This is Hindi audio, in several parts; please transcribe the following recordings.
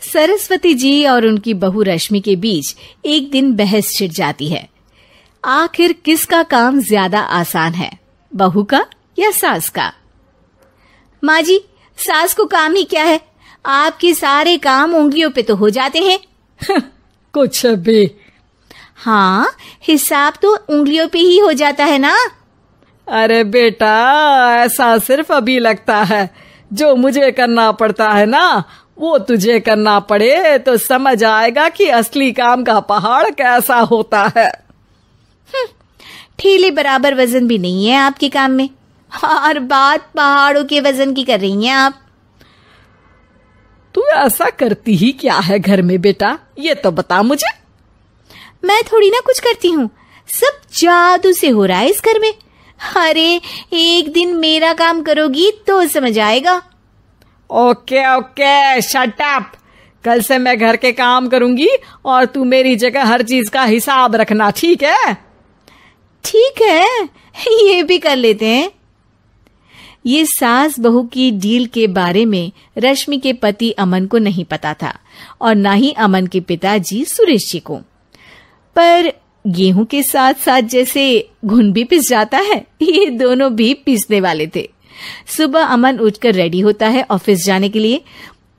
सरस्वती जी और उनकी बहू रश्मि के बीच एक दिन बहस छिड़ जाती है। आखिर किसका काम ज्यादा आसान है, बहू का या सास का? माँ जी, सास को काम ही क्या है, आपके सारे काम उंगलियों पे तो हो जाते हैं। कुछ भी। हाँ, हिसाब तो उंगलियों पे ही हो जाता है ना। अरे बेटा, ऐसा सिर्फ अभी लगता है। जो मुझे करना पड़ता है ना, वो तुझे करना पड़े तो समझ आएगा कि असली काम का पहाड़ कैसा होता है। ठेले बराबर वजन भी नहीं है आपके काम में, और बात पहाड़ों के वजन की कर रही हैं आप। तू ऐसा करती ही क्या है घर में बेटा, ये तो बता मुझे। मैं थोड़ी ना कुछ करती हूँ, सब जादू से हो रहा है इस घर में। अरे एक दिन मेरा काम करोगी तो समझ आएगा। Okay okay, shut up. कल से मैं घर के काम करूंगी और तू मेरी जगह हर चीज का हिसाब रखना, ठीक है? ठीक है, ये भी कर लेते हैं। ये सास बहू की डील के बारे में रश्मि के पति अमन को नहीं पता था और ना ही अमन के पिताजी सुरेश जी को। पर गेहूं के साथ साथ जैसे घुन भी पिस जाता है, ये दोनों भी पिसने वाले थे। सुबह अमन उठकर रेडी होता है ऑफिस जाने के लिए,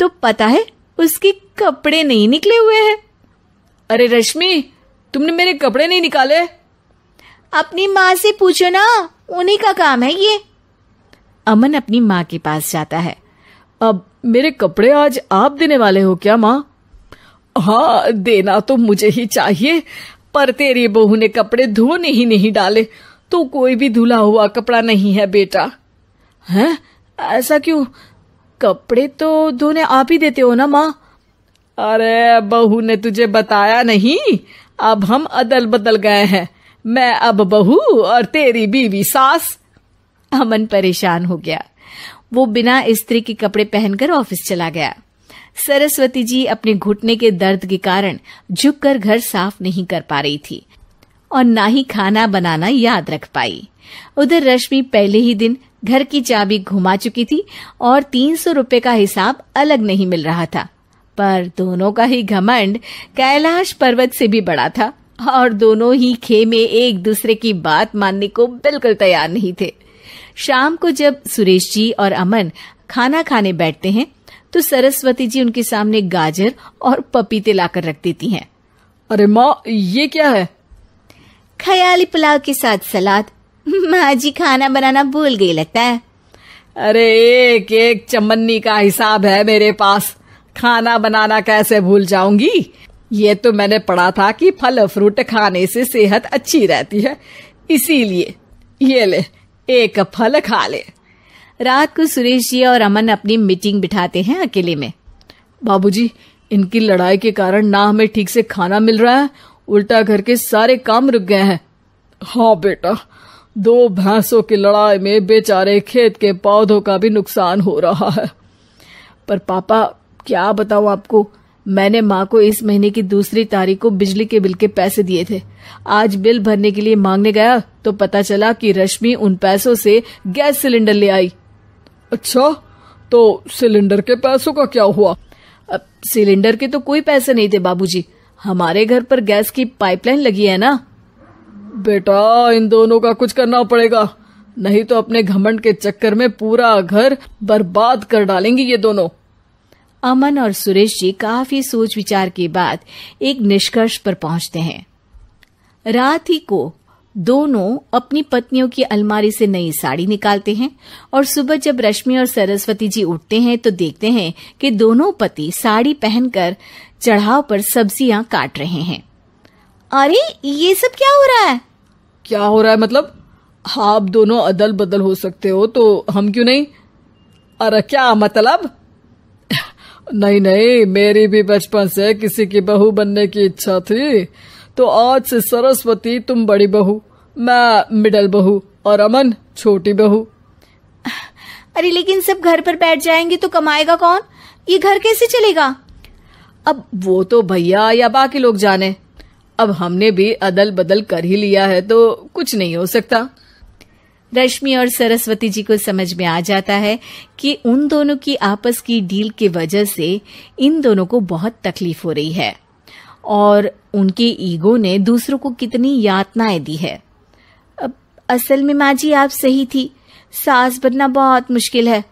तो पता है उसके कपड़े नहीं निकले हुए हैं। अरे रश्मि, तुमने मेरे कपड़े नहीं निकाले? अपनी माँ से पूछो ना, उन्हीं का काम है ये। अमन अपनी माँ के पास जाता है। अब मेरे कपड़े आज आप देने वाले हो क्या माँ? हाँ, देना तो मुझे ही चाहिए, पर तेरी बहू ने कपड़े धोने ही नहीं डाले, तो कोई भी धुला हुआ कपड़ा नहीं है बेटा। हैं? ऐसा क्यों? कपड़े तो धोने आप ही देते हो ना माँ? अरे बहू ने तुझे बताया नहीं, अब हम अदल बदल गए हैं। मैं अब बहू और तेरी बीवी सास। अमन परेशान हो गया। वो बिना इस्त्री के कपड़े पहनकर ऑफिस चला गया। सरस्वती जी अपने घुटने के दर्द के कारण झुककर घर साफ नहीं कर पा रही थी और ना ही खाना बनाना याद रख पाई। उधर रश्मि पहले ही दिन घर की चाबी घुमा चुकी थी और 300 रुपए का हिसाब अलग नहीं मिल रहा था। पर दोनों का ही घमंड कैलाश पर्वत से भी बड़ा था और दोनों ही खेमे एक दूसरे की बात मानने को बिल्कुल तैयार नहीं थे। शाम को जब सुरेश जी और अमन खाना खाने बैठते हैं तो सरस्वती जी उनके सामने गाजर और पपीते लाकर रख देती हैं। अरे माँ, ये क्या है? ख्याली पुलाव के साथ सलाद। माँ जी खाना बनाना भूल गई लगता है। अरे एक एक चमन्नी का हिसाब है मेरे पास, खाना बनाना कैसे भूल जाऊंगी? ये तो मैंने पढ़ा था कि फल फ्रूट खाने से सेहत अच्छी रहती है, इसीलिए ये ले, एक फल खा ले। रात को सुरेश जी और अमन अपनी मीटिंग बिठाते हैं अकेले में। बाबूजी, इनकी लड़ाई के कारण ना हमें ठीक से खाना मिल रहा है, उल्टा घर के सारे काम रुक गए हैं। हाँ बेटा, 2 भैंसों की लड़ाई में बेचारे खेत के पौधों का भी नुकसान हो रहा है। पर पापा, क्या बताऊं आपको, मैंने माँ को इस महीने की 2 तारीख को बिजली के बिल के पैसे दिए थे। आज बिल भरने के लिए मांगने गया तो पता चला कि रश्मि उन पैसों से गैस सिलेंडर ले आई। अच्छा, तो सिलेंडर के पैसों का क्या हुआ? अब सिलेंडर के तो कोई पैसे नहीं थे बाबूजी, हमारे घर पर गैस की पाइपलाइन लगी है ना। बेटा, इन दोनों का कुछ करना पड़ेगा, नहीं तो अपने घमंड के चक्कर में पूरा घर बर्बाद कर डालेंगी ये दोनों। अमन और सुरेश जी काफी सोच विचार के बाद एक निष्कर्ष पर पहुंचते हैं। रात ही को दोनों अपनी पत्नियों की अलमारी से नई साड़ी निकालते हैं और सुबह जब रश्मि और सरस्वती जी उठते हैं तो देखते हैं कि दोनों पति साड़ी पहनकर चढ़ाव पर सब्जियां काट रहे हैं। अरे ये सब क्या हो रहा है? क्या हो रहा है मतलब? आप दोनों अदल बदल हो सकते हो तो हम क्यों नहीं? अरे क्या मतलब? नहीं नहीं, मेरी भी बचपन से किसी की बहू बनने की इच्छा थी, तो आज से सरस्वती तुम बड़ी बहू, मैं मिडल बहू और अमन छोटी बहू। अरे लेकिन सब घर पर बैठ जाएंगे तो कमाएगा कौन? ये घर कैसे चलेगा? अब वो तो भैया या बाकी लोग जाने, अब हमने भी अदल बदल कर ही लिया है तो कुछ नहीं हो सकता। रश्मि और सरस्वती जी को समझ में आ जाता है कि उन दोनों की आपस की डील की वजह से इन दोनों को बहुत तकलीफ हो रही है और उनके ईगो ने दूसरों को कितनी यातनाएं दी है। अब असल में माँ जी आप सही थी, सास बनना बहुत मुश्किल है।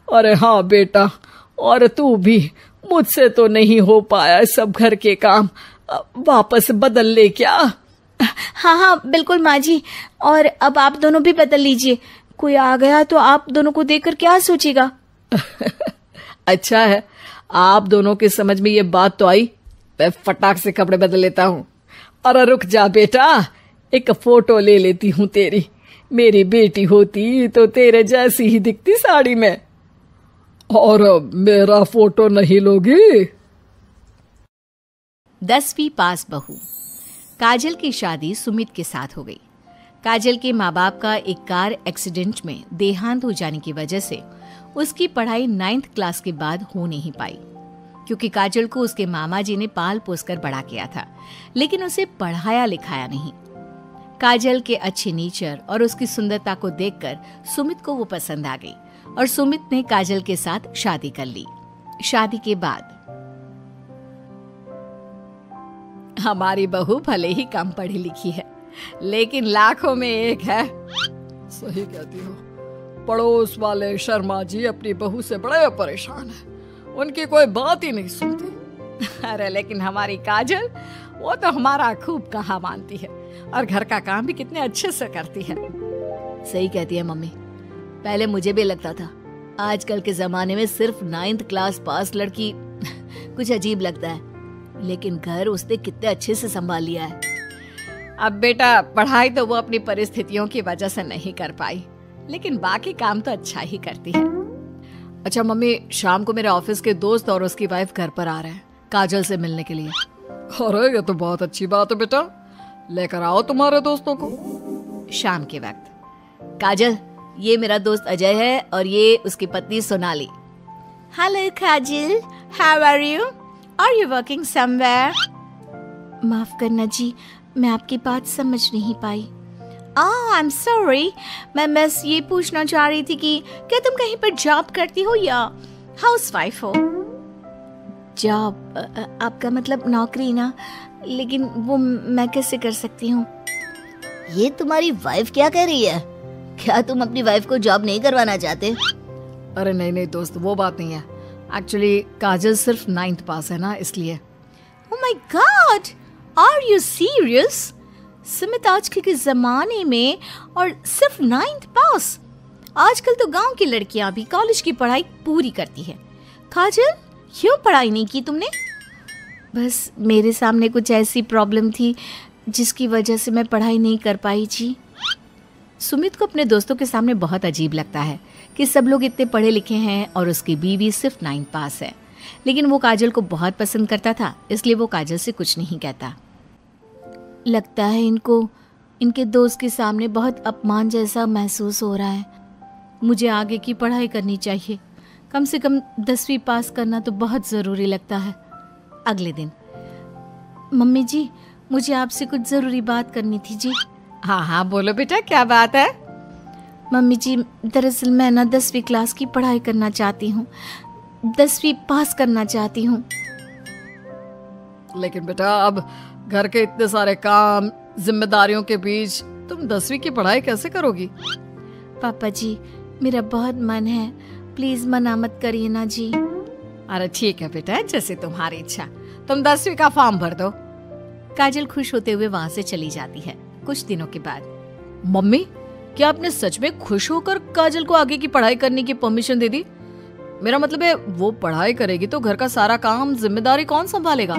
अरे हाँ बेटा, और तू भी, मुझसे तो नहीं हो पाया सब घर के काम, वापस बदल ले क्या? हाँ हाँ बिल्कुल माँ जी, और अब आप दोनों भी बदल लीजिए, कोई आ गया तो आप दोनों को देखकर क्या सोचेगा। अच्छा है, आप दोनों के समझ में ये बात तो आई, मैं फटाक से कपड़े बदल लेता हूँ। अरे रुक जा बेटा, एक फोटो ले लेती हूँ तेरी, मेरी बेटी होती तो तेरे जैसी ही दिखती साड़ी में। और मेरा फोटो नहीं लोगी? 10वीं पास बहू। काजल की शादी सुमित के साथ हो गई। काजल के माँ बाप का एक कार एक्सीडेंट में देहांत हो जाने की वजह से उसकी पढ़ाई 9th क्लास के बाद हो नहीं पाई, क्योंकि काजल को उसके मामा जी ने पाल पोस कर बड़ा किया था, लेकिन उसे पढ़ाया लिखाया नहीं। काजल के अच्छे नेचर और उसकी सुंदरता को देखकर सुमित को वो पसंद आ गई और सुमित ने काजल के साथ शादी कर ली। शादी के बाद हमारी बहू भले ही कम पढ़ी लिखी है, लेकिन लाखों में एक है। सही कहती हो, पड़ोस वाले शर्मा जी अपनी बहू से बड़े परेशान हैं, उनकी कोई बात ही नहीं सुनती। अरे लेकिन हमारी काजल, वो तो हमारा खूब कहा मानती है और घर का काम भी कितने अच्छे से करती है। सही कहती है मम्मी, पहले मुझे भी लगता था आजकल के जमाने में सिर्फ 9th क्लास पास लड़की कुछ अजीब लगता है, लेकिन घर उसने कितने अच्छे से संभाल लिया है। अब बेटा, पढ़ाई तो वो अपनी परिस्थितियों की वजह से नहीं कर पाई, लेकिन बाकी काम तो अच्छा ही करती है। अच्छा मम्मी, शाम को मेरे ऑफिस के दोस्त और उसकी वाइफ घर पर आ रहे हैं काजल से मिलने के लिए। अरे ये तो बहुत अच्छी बात है बेटा, लेकर आओ तुम्हारे दोस्तों को। शाम के वक्त काजल, ये मेरा दोस्त अजय है और ये उसकी पत्नी Sonali. Hello Kajal, how are you? Are you working somewhere? माफ करना जी, मैं आपकी बात समझ नहीं पाई। आई एम सॉरी, मैं बस ये पूछना चाह रही थी कि क्या तुम कहीं पर जॉब करती हो या हाउसवाइफ हो? जॉब? आपका मतलब नौकरी ना, लेकिन वो मैं कैसे कर सकती हूँ? ये तुम्हारी वाइफ क्या कह रही है? क्या तुम अपनी वाइफ को जॉब नहीं करवाना चाहते? अरे नहीं नहीं दोस्त, वो बात नहीं है। एक्चुअली काजल सिर्फ 9th पास है ना, इसलिए। Oh my god, are you serious? Sumit आजकल के जमाने में और सिर्फ 9th पास? आजकल तो गांव की लड़कियां भी कॉलेज की पढ़ाई पूरी करती है। काजल, क्यों पढ़ाई नहीं की तुमने? बस मेरे सामने कुछ ऐसी प्रॉब्लम थी जिसकी वजह से मैं पढ़ाई नहीं कर पाई जी। सुमित को अपने दोस्तों के सामने बहुत अजीब लगता है कि सब लोग इतने पढ़े लिखे हैं और उसकी बीवी सिर्फ 9th पास है, लेकिन वो काजल को बहुत पसंद करता था, इसलिए वो काजल से कुछ नहीं कहता। लगता है इनको इनके दोस्त के सामने बहुत अपमान जैसा महसूस हो रहा है। मुझे आगे की पढ़ाई करनी चाहिए, कम से कम 10वीं पास करना तो बहुत ज़रूरी लगता है। अगले दिन, मम्मी जी, मुझे आपसे कुछ ज़रूरी बात करनी थी जी। हाँ हाँ बोलो बेटा, क्या बात है? मम्मी जी, दरअसल मैं ना 10वीं क्लास की पढ़ाई करना चाहती हूँ, 10वीं पास करना चाहती हूँ। लेकिन बेटा, अब घर के इतने सारे काम, जिम्मेदारियों के बीच तुम 10वीं की पढ़ाई कैसे करोगी? पापा जी, मेरा बहुत मन है, प्लीज मना मत करिए ना जी। अरे ठीक है बेटा, जैसे तुम्हारी इच्छा, तुम 10वीं का फॉर्म भर दो। काजल खुश होते हुए वहाँ से चली जाती है। कुछ दिनों के बाद, मम्मी, क्या आपने सच में खुश होकर काजल को आगे की पढ़ाई करने की परमिशन दे दी? मेरा मतलब है, वो पढ़ाई करेगी तो घर का सारा काम, जिम्मेदारी कौन संभालेगा?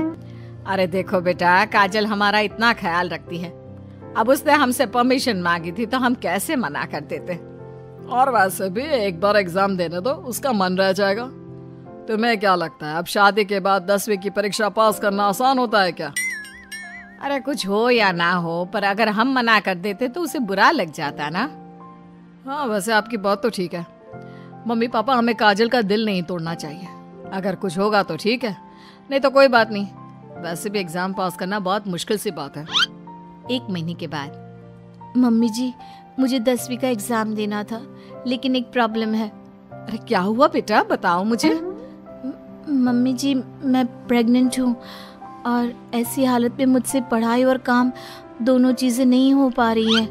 अरे देखो बेटा, काजल हमारा इतना ख्याल रखती है, अब उसने हमसे परमिशन मांगी थी तो हम कैसे मना कर देते। और वैसे भी एक बार एग्जाम देने दो, उसका मन रह जाएगा। तुम्हें क्या लगता है, अब शादी के बाद 10वीं की परीक्षा पास करना आसान होता है क्या? अरे कुछ हो या ना हो, पर अगर हम मना कर देते तो उसे बुरा लग जाता ना। हाँ वैसे आपकी बात तो ठीक है। मम्मी पापा, हमें काजल का दिल नहीं तोड़ना चाहिए। अगर कुछ होगा तो ठीक है, नहीं तो कोई बात नहीं। वैसे भी एग्जाम पास करना बहुत मुश्किल सी बात है। 1 महीने के बाद, मम्मी जी, मुझे 10वीं का एग्जाम देना था, लेकिन एक प्रॉब्लम है। अरे क्या हुआ बेटा, बताओ मुझे। मम्मी जी, मैं प्रेग्नेंट हूँ और ऐसी हालत में मुझसे पढ़ाई और काम दोनों चीजें नहीं हो पा रही है।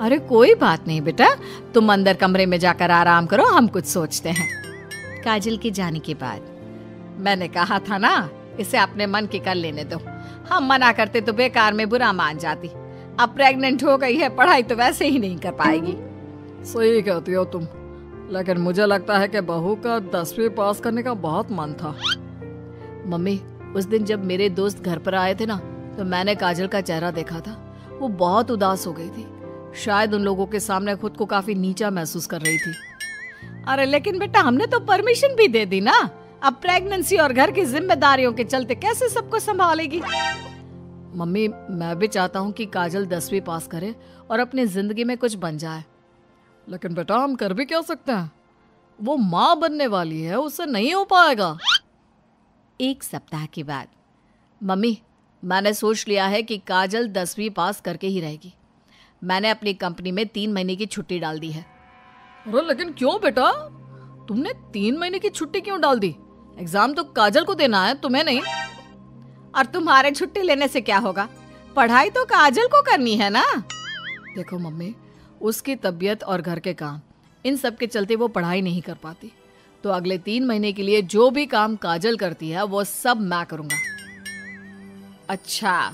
अरे कोई बात नहीं बेटा, तुम अंदर कमरे में जाकर आराम करो, हम कुछ सोचते हैं। काजल के जाने के बाद मैंने कहा था ना, इसे अपने मन की कर लेने दो। हम मना करते तो बेकार में बुरा मान जाती। अब प्रेग्नेंट हो गई है, पढ़ाई तो वैसे ही नहीं कर पाएगी। सही कहती हो तुम, लेकिन मुझे लगता है कि बहू का 10वीं पास करने का बहुत मन था। मम्मी, उस दिन जब मेरे दोस्त घर पर आए थे ना, तो मैंने काजल का चेहरा देखा था। वो बहुत उदास हो गई थी, शायद उन लोगों के सामने खुद को काफी नीचा महसूस कर रही थी। अरे लेकिन बेटा, हमने तो परमिशन भी दे दी ना। अब प्रेगनेंसी और घर की जिम्मेदारियों के चलते कैसे सबको संभालेगी। मम्मी, मैं भी चाहता हूँ कि काजल 10वीं पास करे और अपनी जिंदगी में कुछ बन जाए। लेकिन बेटा, हम कर भी क्या सकते हैं? वो माँ बनने वाली है, उससे नहीं हो पाएगा। एक सप्ताह के बाद मम्मी, मैंने सोच लिया है कि काजल 10वीं पास करके ही रहेगी। मैंने अपनी कंपनी में 3 महीने की छुट्टी डाल दी है। अरे लेकिन क्यों बेटा, तुमने 3 महीने की छुट्टी क्यों डाल दी? एग्जाम तो काजल को देना है, तुम्हें नहीं। और तुम्हारे छुट्टी लेने से क्या होगा? पढ़ाई तो काजल को करनी है ना। देखो मम्मी, उसकी तबीयत और घर के काम, इन सब के चलते वो पढ़ाई नहीं कर पाती। तो अगले 3 महीने के लिए जो भी काम काजल करती है वो सब मैं करूंगा। अच्छा,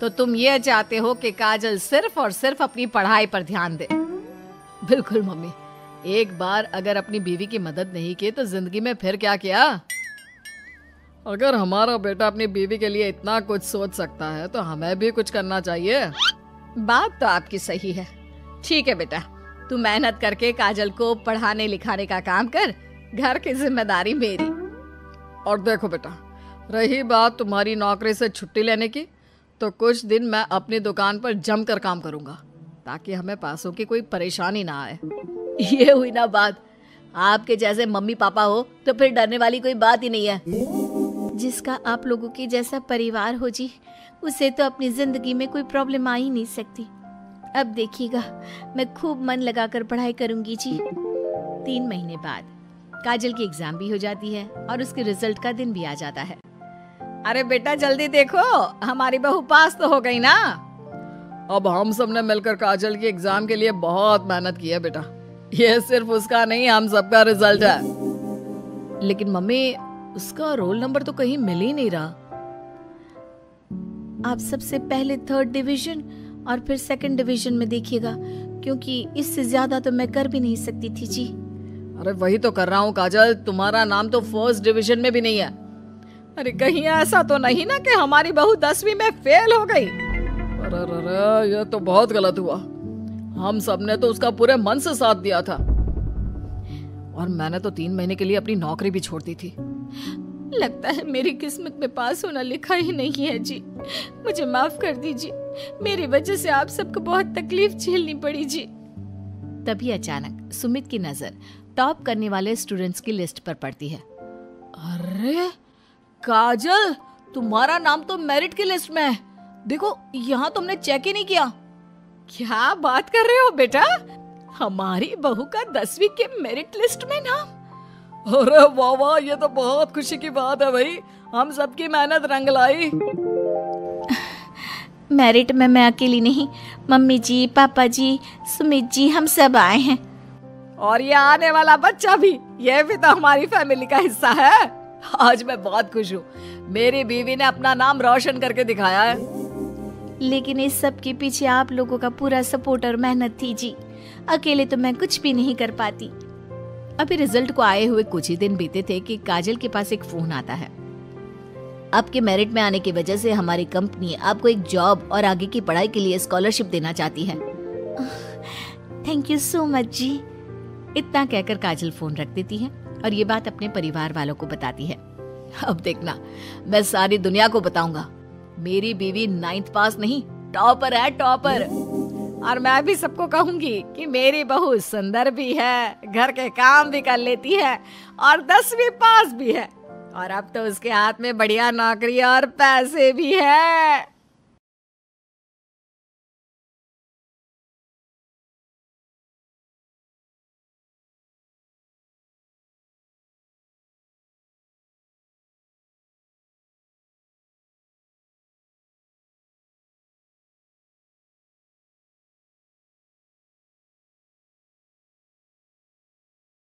तो तुम ये चाहते हो कि काजल सिर्फ और सिर्फ अपनी पढ़ाई पर ध्यान दे? बिल्कुल मम्मी, एक बार अगर अपनी बीवी की मदद नहीं की तो जिंदगी में फिर क्या किया। अगर हमारा बेटा अपनी बीवी के लिए इतना कुछ सोच सकता है तो हमें भी कुछ करना चाहिए। बात तो आपकी सही है। ठीक है बेटा, तू मेहनत करके काजल को पढ़ाने लिखाने का काम कर, घर की जिम्मेदारी मेरी। और देखो बेटा, रही बात तुम्हारी नौकरी से छुट्टी लेने की, तो कुछ दिन मैं अपनी दुकान पर जमकर काम करूंगा, ताकि हमें पैसों की कोई परेशानी ना आए। ये हुई ना बात। आपके जैसे मम्मी पापा हो तो फिर डरने वाली कोई बात ही नहीं है। जिसका आप लोगों के जैसा परिवार हो जी, उसे तो अपनी जिंदगी में कोई प्रॉब्लम आ ही नहीं सकती। अब देखिएगा, मैं खूब मन लगाकर पढ़ाई करूंगी जी। 3 महीने बाद काजल की एग्जाम भी हो जाती है और उसके रिजल्ट का दिन भी आ जाता है। अरे बेटा जल्दी देखो, हमारी बहू पास तो हो गई ना। अब हम सब ने मिलकर काजल की एग्जाम के लिए बहुत मेहनत की है बेटा। ये सिर्फ उसका नहीं, हम सबका रिजल्ट है। लेकिन मम्मी, उसका रोल नंबर तो कहीं मिल ही नहीं रहा। आप सबसे पहले 3rd डिवीजन और फिर 2nd डिवीजन में देखिएगा, क्योंकि इससे ज्यादा तो मैं कर भी नहीं सकती थी जी। अरे वही तो कर रहा हूँ काजल, तुम्हारा नाम तो 1st डिवीजन में भी नहीं है। अरे कहीं ऐसा तो नहीं ना कि हमारी बहू 10वीं में फेल हो गई। अरे ये तो बहुत गलत हुआ। हम सब ने तो उसका पूरे मन से साथ दिया था, और मैंने तो 3 महीने के लिए अपनी नौकरी भी छोड़ दी थी। लगता है मेरी किस्मत में पास होना लिखा ही नहीं है जी। मुझे माफ कर दीजिए, मेरी वजह से आप सबको बहुत तकलीफ झेलनी पड़ी जी। तभी अचानक सुमित की नजर टॉप करने वाले स्टूडेंट्स की लिस्ट पर पड़ती है। अरे काजल, तुम्हारा नाम तो मेरिट की लिस्ट में है। देखो, यहाँ तुमने चेक ही नहीं किया। क्या बात कर रहे हो बेटा? हमारी बहू का 10वीं के मेरिट लिस्ट में नाम? अरे वाह वाह, ये तो बहुत खुशी की बात है भाई। हम सबकी मेहनत रंग लाई। मेरिट में मैं अकेली नहीं, मम्मी जी, पापा जी, सुमित जी, हम सब आए हैं। और ये आने वाला बच्चा भी, ये भी तो हमारी फैमिली का हिस्सा है। आज मैं बहुत खुश हूँ, मेरी बीवी ने अपना नाम रोशन करके दिखाया है। लेकिन इस सब के पीछे आप लोगों का पूरा सपोर्ट और मेहनत थी जी। अकेले तो मैं कुछ भी नहीं कर पाती। अभी रिजल्ट को आए हुए कुछ ही दिन बीते थे कि काजल के पास एक फोन आता है। आपके मेरिट में आने की वजह से हमारी कंपनी आपको एक जॉब और आगे की पढ़ाई के लिए स्कॉलरशिप देना चाहती है। थैंक यू सो मच जी। इतना कहकर काजल फोन रख देती है और ये बात अपने परिवार वालों को बताती है। अब देखना, मैं सारी दुनिया को बताऊंगा, मेरी बीवी 9th पास नहीं, टॉपर है, टॉपर। और मैं भी सबको कहूंगी कि मेरी बहू सुंदर भी है, घर के काम भी कर लेती है और 10वीं पास भी है। और अब तो उसके हाथ में बढ़िया नौकरी और पैसे भी है।